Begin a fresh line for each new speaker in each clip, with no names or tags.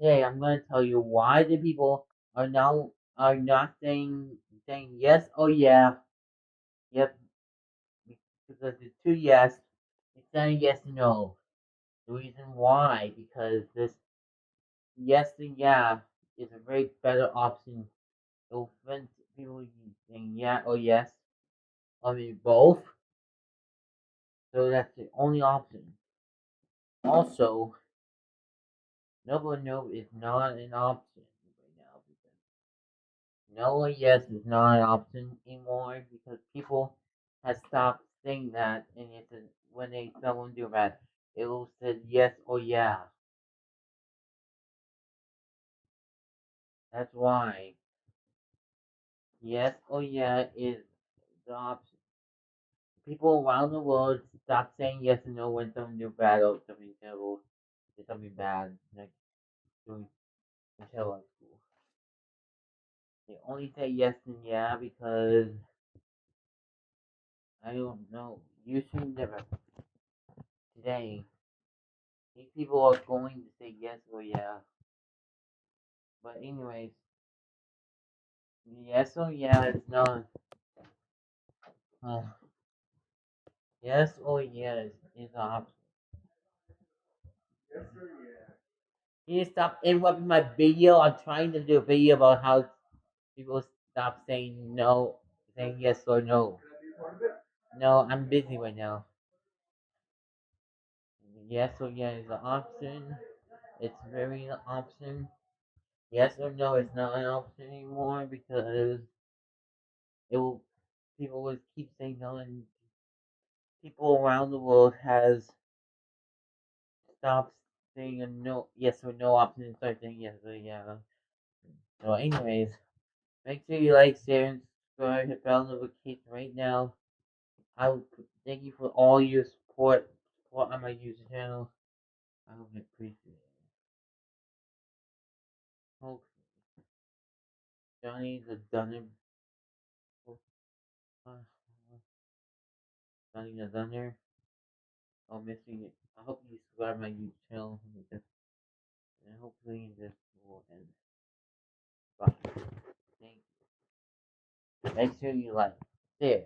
Today I'm going to tell you why the people are not saying yes. Oh yeah, yep. Because it's two yes. It's not a yes and no. The reason why, because this yes and yeah is a very better option. It will prevent people saying yeah or yes. I mean both. So that's the only option. Also, no or no is not an option right now because no or yes is not an option anymore because people have stopped saying that, and when they someone do that, it will say yes or yeah. That's why yes or yeah is the option. People around the world stop saying yes and no when someone do bad or something terrible, or something bad, like doing until at school. They only say yes and yeah because I don't know. You should never today. These people are going to say yes or yeah. But anyways, yes or yeah is not. Uh, yes or yes is an option. Can you stop interrupting my video? I'm trying to do a video about how people stop saying no, saying yes or no. No, I'm busy right now. Yes or yeah is an option. It's very an option. Yes or no is not an option anymore because it will people will keep saying no, and people around the world has stopped saying a no, yes or no option and start saying yes or yeah. So, anyways, make sure you like, share, and subscribe. Hit bell notification right now. I would thank you for all your support on my YouTube channel. I would appreciate it. Hopefully, Johnny the Dunner, uh, Johnny the Dunner. Oh, missing it. I hope you subscribe my YouTube channel, and hopefully this will end. Bye. Thank you. Make sure you like, share,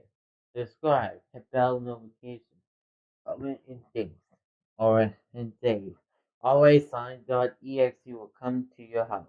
subscribe, hit bell notification, comment, and things, or and save. Always sign.exe will come to your house.